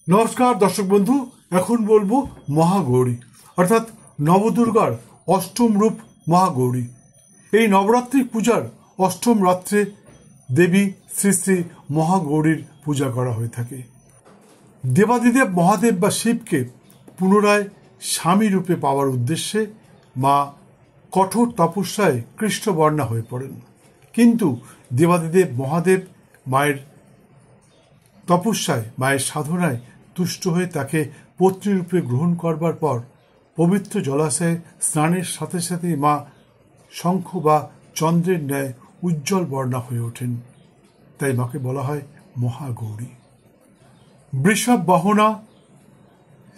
নমস্কার দর্শক বন্ধু, এখন বলবো মহাগৌরী অর্থাৎ নবদুর্গার অষ্টম রূপ মহাগৌরী। এই নবরাত্রি পূজার অষ্টম রাত্রে দেবী শ্রী শ্রী মহাগৌরীর পূজা করা হয়ে থাকে। দেবাদিদেব মহাদেব বা শিবকে পুনরায় স্বামী রূপে পাওয়ার উদ্দেশ্যে মা কঠোর তপস্যায় কৃষ্ণবর্ণা হয়ে পড়েন। কিন্তু দেবাদিদেব মহাদেব মায়ের তপস্যায়, মায়ের সাধনায় তুষ্ট হয়ে তাকে পত্নীরূপে গ্রহণ করবার পর পবিত্র জলাশয়ে স্নানের সাথে সাথেই মা শঙ্খ বা চন্দ্রের ন্যায় উজ্জ্বল বর্ণা হয়ে ওঠেন। তাই মাকে বলা হয় মহাগৌরী। বৃষভ বাহনা,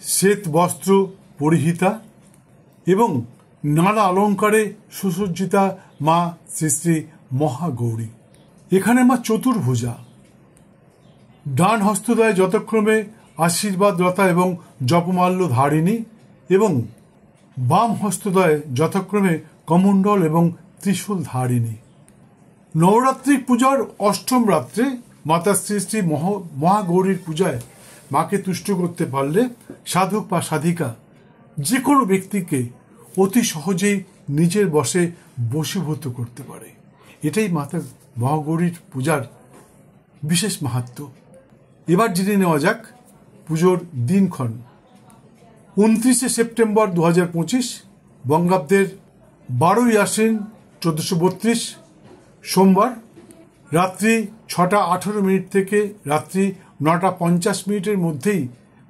শ্বেত বস্ত্র পরিহিতা এবং নানা অলঙ্কারে সুসজ্জিতা মা শ্রী শ্রী মহাগৌরী। এখানে মা চতুর্ভুজা। ডান হস্তদয় যথাক্রমে আশীর্বাদরতা এবং জপমাল্য ধারিণী এবং বাম হস্তদয় যথাক্রমে কমণ্ডল এবং ত্রিশূল ধারিণী। নবরাত্রি পূজার অষ্টম রাত্রে মাতা শ্রী শ্রী মহাগৌরীর পূজায় মাকে তুষ্ট করতে পারলে সাধক বা সাধিকা যে কোনো ব্যক্তিকে অতি সহজেই নিজের বশে বশীভূত করতে পারে। এটাই মাতা মহাগৌরীর পূজার বিশেষ মাহাত্ম্য। এবার জেনে নেওয়া যাক পুজোর দিনক্ষণ। 29শে সেপ্টেম্বর 2025 বঙ্গাব্দের 12ই আশ্বিন 1432 সোমবার রাত্রি 6টা 18 মিনিট থেকে রাত্রি 9টা 50 মিনিটের মধ্যেই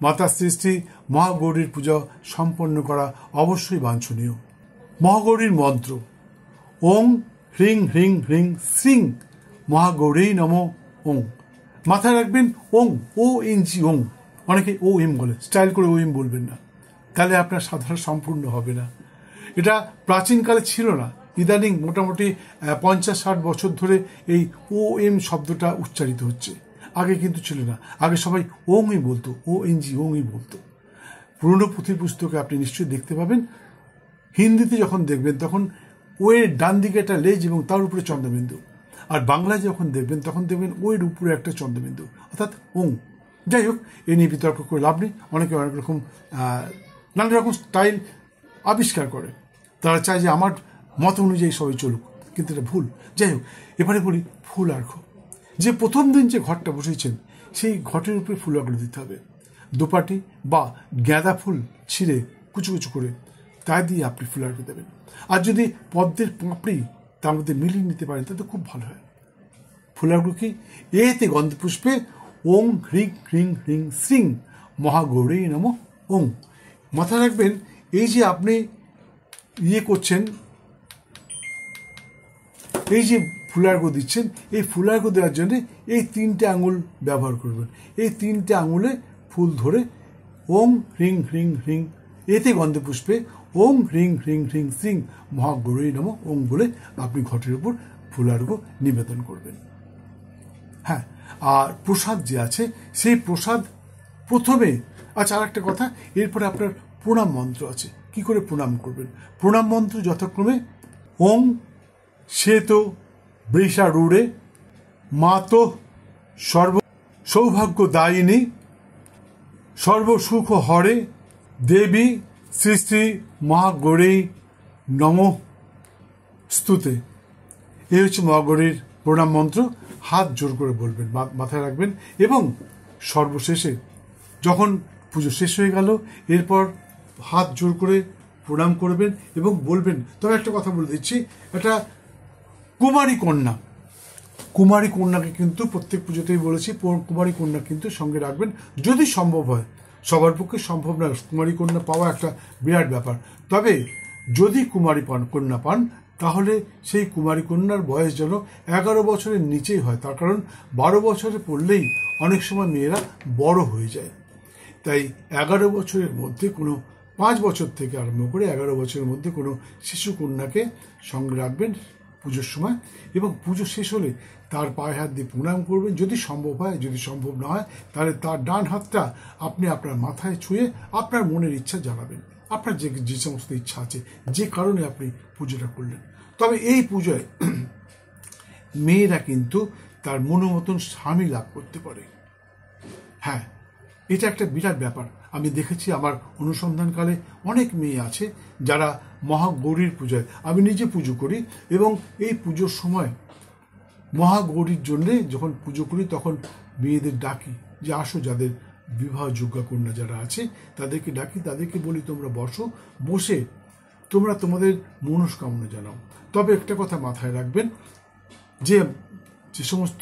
মাতা শ্রী শ্রী মহাগৌরীর পূজা সম্পন্ন করা অবশ্যই বাঞ্ছনীয়। মহাগৌরীর মন্ত্র: ওং হ্রিং হ্রিং হ্রিং শ্রিং মহাগৌরী নম ওং। মাথায় রাখবেন ওং, ONG ওং। অনেকে ও এম বলে, স্টাইল করে ও এম বলবেন না, তাহলে আপনার সাধনা সম্পূর্ণ হবে না। এটা প্রাচীনকালে ছিল না, ইদানিং মোটামুটি 50-60 বছর ধরে এই OM শব্দটা উচ্চারিত হচ্ছে। আগে কিন্তু ছিল না, আগে সবাই ওংই বলতো, ONG ওংই বলতো। পুরনো পুঁথির পুস্তকে আপনি নিশ্চয়ই দেখতে পাবেন, হিন্দিতে যখন দেখবেন তখন ও এর ডান দিকে একটা লেজ এবং তার উপরে চন্দ্রবিন্দু, আর বাংলায় যখন দেখবেন তখন দেখবেন ওর উপরে একটা চন্দ্রবিন্দু, অর্থাৎ ওং। যাই হোক, এ নিয়ে বিতর্ক করে লাভ নেই। অনেকে অনেক রকম নানা রকম স্টাইল আবিষ্কার করে, তারা চায় যে আমার মত অনুযায়ী সবাই চলুক, কিন্তু এটা ভুল। যাই হোক, এবারে বলি ফুল আর্ঘ্য। যে প্রথম দিন যে ঘটটা বসেছেন সেই ঘটের উপরে ফুল আর্ঘ্য দিতে হবে। দোপাটি বা গাঁদা ফুল ছিঁড়ে কুচু কুচু করে তা দিয়ে আপনি ফুল আর্ঘ্য দেবেন। আর যদি পদ্মের পাপড়ি তার মধ্যে মিলিয়ে নিতে পারেন তাতে খুব ভালো হয়। ফুল আর্ঘ্য কি? এতে গন্ধপুষ্পে ওং হ্রিং হ্রিং হ্রিং শ্রিং মহাগৌরী নম ওং। মাথায় রাখবেন, এই যে আপনি করছেন, এই যে ফুলার্ঘ্য দিচ্ছেন, এই ফুলার্ঘ্য দেওয়ার জন্য এই 3টে আঙুল ব্যবহার করবেন। এই 3টে আঙুলে ফুল ধরে ওং হ্রিং হ্রিং হ্রিং এতে গন্ধপুষ্পে ওং হ্রিং হ্রিং হ্রিং শ্রিং মহাগৌরী নম ওং বলে আপনি ঘটের উপর ফুলার্ঘ্য নিবেদন করবেন। হ্যাঁ, আর প্রসাদ যে আছে সেই প্রসাদ প্রথমে, আচ্ছা আর একটা কথা, এরপরে আপনার প্রণাম মন্ত্র আছে। কি করে প্রণাম করবেন? প্রণাম মন্ত্র যথাক্রমে ওং শ্বেত বৃষারূঢ়ে মাতো সর্ব সৌভাগ্যদায়িনী সর্বসুখ হরে দেবী শ্রী শ্রী মহাগৌরী নমঃ স্তুতে। এই হচ্ছে মহাগৌরীর প্রণাম মন্ত্র। হাত জোর করে বলবেন, মাথায় রাখবেন। এবং সর্বশেষে যখন পুজো শেষ হয়ে গেল, এরপর হাত জোর করে প্রণাম করবেন এবং বলবেন, তবে একটা কথা বলে দিচ্ছি, এটা কুমারী কন্যা, কুমারী কন্যাকে কিন্তু প্রত্যেক পুজোতেই বলেছি, কুমারী কন্যা কিন্তু সঙ্গে রাখবেন যদি সম্ভব হয়। সবার পক্ষে সম্ভব না কুমারী কন্যা পাওয়া, একটা বিরাট ব্যাপার। তবে যদি কুমারী কন্যা পান তাহলে সেই কুমারী কন্যার বয়স যেন 11 বছরের নিচেই হয়। তার কারণ 12 বছরে পড়লেই অনেক সময় মেয়েরা বড় হয়ে যায়। তাই 11 বছরের মধ্যে কোনো 5 বছর থেকে আরম্ভ করে 11 বছরের মধ্যে কোনো শিশু কন্যাকে সঙ্গে রাখবেন পুজোর সময়। এবং পুজো শেষ হলে তার পায়ে হাত দিয়ে প্রণাম করবেন যদি সম্ভব হয়। যদি সম্ভব না হয় তাহলে তার ডান হাতটা আপনি আপনার মাথায় ছুঁয়ে আপনার মনের ইচ্ছা জানাবেন, আপনার যে সমস্ত ইচ্ছা আছে, যে কারণে আপনি পুজোটা করলেন। তবে এই পুজোয় মেয়েরা কিন্তু তার মনোমতন স্বামী লাভ করতে পারে। হ্যাঁ, এটা একটা বিরাট ব্যাপার। আমি দেখেছি আমার অনুসন্ধানকালে অনেক মেয়ে আছে যারা মহাগৌরীর পূজায়, আমি নিজে পুজো করি এবং এই পুজোর সময় মহাগৌরীর জন্যে যখন পুজো করি তখন মেয়েদের ডাকি যে আসো, যাদের বিবাহযোগ্য কন্যা যারা আছে তাদেরকে ডাকি, তাদেরকে বলি তোমরা বসো, বসে তোমরা তোমাদের মনস্কামনা জানাও। তবে একটা কথা মাথায় রাখবেন যে যে সমস্ত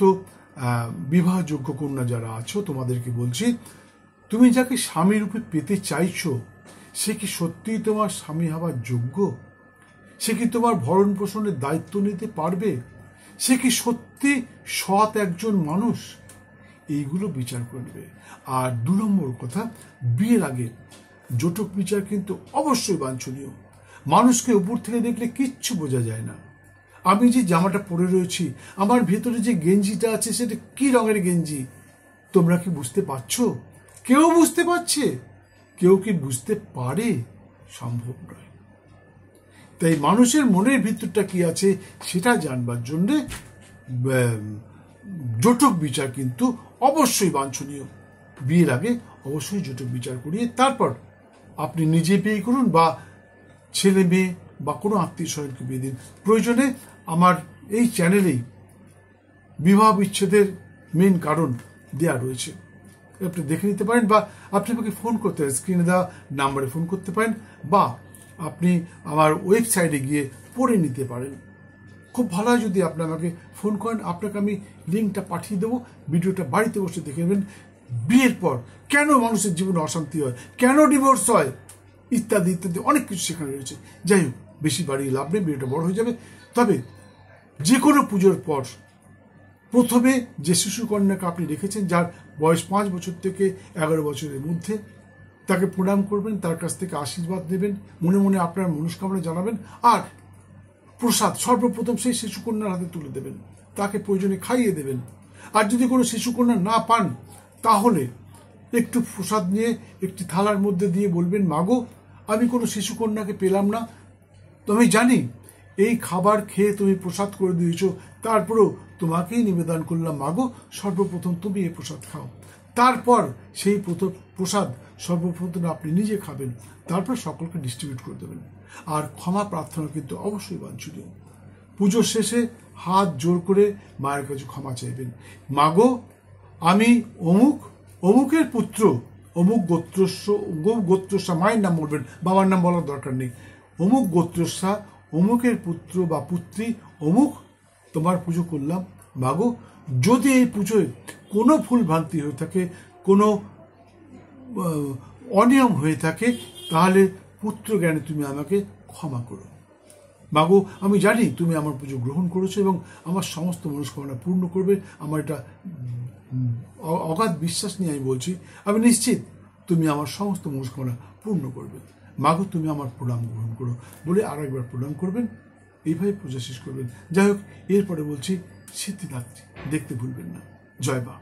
বিবাহযোগ্য কন্যা যারা আছো তোমাদেরকে বলছি, তুমি যাকে স্বামী রূপে পেতে চাইছো সে কি সত্যিই তোমার স্বামী হওয়ার যোগ্য? সে কি তোমার ভরণ পোষণের দায়িত্ব নিতে পারবে? সে কি সত্যি সৎ একজন মানুষ? এইগুলো বিচার করবে। আর 2 নম্বর কথা, বিয়ের আগে জটক বিচার কিন্তু অবশ্যই বাঞ্ছনীয়। মানুষকে উপর থেকে দেখলে কিচ্ছু বোঝা যায় না। আমি যে জামাটা পরে রয়েছি, আমার ভেতরে যে গেঞ্জিটা আছে সেটা কি রঙের গেঞ্জি, তোমরা কি বুঝতে পারছো? কেউ বুঝতে পারছে? কেউ কি বুঝতে পারে? সম্ভব নয়। তাই মানুষের মনের ভিতরটা কি আছে সেটা জানবার জন্য জটক বিচার কিন্তু অবশ্যই বাঞ্ছনীয়। বিয়ের আগে অবশ্যই জটক বিচার করিয়ে তারপর আপনি নিজে বিয়ে করুন বা ছেলে মেয়ে বা কোনো আত্মীয় স্বজনকে বিয়ে দিন। প্রয়োজনে আমার এই চ্যানেলেই বিবাহ বিচ্ছেদের মেন কারণ দেয়া রয়েছে, আপনি দেখে নিতে পারেন বা আপনি আমাকে ফোন করতে পারেন, স্ক্রিনে দেওয়া নাম্বারে ফোন করতে পারেন বা আপনি আমার ওয়েবসাইটে গিয়ে পড়ে নিতে পারেন। খুব ভালো হয় যদি আপনি আমাকে ফোন করেন, আপনাকে আমি লিঙ্কটা পাঠিয়ে দেবো, ভিডিওটা বাড়িতে বসে দেখে নেবেন। বিয়ের পর কেন মানুষের জীবনে অশান্তি হয়, কেন ডিভোর্স হয়, ইত্যাদি ইত্যাদি অনেক কিছু সেখানে রয়েছে। যাই হোক, বেশি বাড়িয়ে লাভ নেই, ভিডিওটা বড় হয়ে যাবে। তবে যে কোনো পুজোর পর প্রথমে যে শিশুকন্যাকে আপনি রেখেছেন যার বয়স 5 বছর থেকে 11 বছরের মধ্যে, তাকে প্রণাম করবেন, তার কাছ থেকে আশীর্বাদ নেবেন, মনে মনে আপনার মনস্কামনা জানাবেন, আর প্রসাদ সর্বপ্রথম সেই শিশুকন্যার হাতে তুলে দেবেন, তাকে প্রয়োজনে খাইয়ে দেবেন। আর যদি কোনো শিশুকন্যা না পান তাহলে একটু প্রসাদ নিয়ে একটি থালার মধ্যে দিয়ে বলবেন, মাগো আমি কোনো শিশুকন্যাকে পেলাম না, তো আমি জানি এই খাবার খেয়ে তুমি প্রসাদ করে দিয়েছো, তারপরেও তোমাকেই নিবেদন করলাম, মাগো সর্বপ্রথম তুমি এই প্রসাদ খাও। তারপর সেই প্রসাদ সর্বপ্রথম আপনি নিজে খাবেন, তারপর সকলকে ডিস্ট্রিবিউট করে দেবেন। আর ক্ষমা প্রার্থনা কিন্তু অবশ্যই বাঞ্ছনীয়। পুজোর শেষে হাত জোর করে মায়ের কাছে ক্ষমা চাইবেন, মাগো আমি অমুক অমুকের পুত্র, অমুক গোত্রস্যা, মায়ের নাম বলবেন, বাবার নাম বলার দরকার নেই, অমুক গোত্রস্যা অমুকের পুত্র বা পুত্রী অমুক, তোমার পুজো করলাম, মাগো যদি এই পুজোয় কোনো ভুল ভ্রান্তি হয়ে থাকে, কোনো অনিয়ম হয়ে থাকে, তাহলে পুত্র জ্ঞানে তুমি আমাকে ক্ষমা করো। মাগো আমি জানি তুমি আমার পুজো গ্রহণ করেছো এবং আমার সমস্ত মনস্কামনা পূর্ণ করবে, আমার এটা অগাধ বিশ্বাস নিয়ে আমি বলছি, আমি নিশ্চিত তুমি আমার সমস্ত মনস্কামনা পূর্ণ করবে। মাগো তুমি আমার প্রণাম গ্রহণ করো বলে আরেকবার প্রণাম করবেন, এইভাবে পূজা শেষ করবেন। যাই হোক, এরপরে বলছি সিদ্ধিদাত্রী দেখতে ভুলবেন না। জয় মা।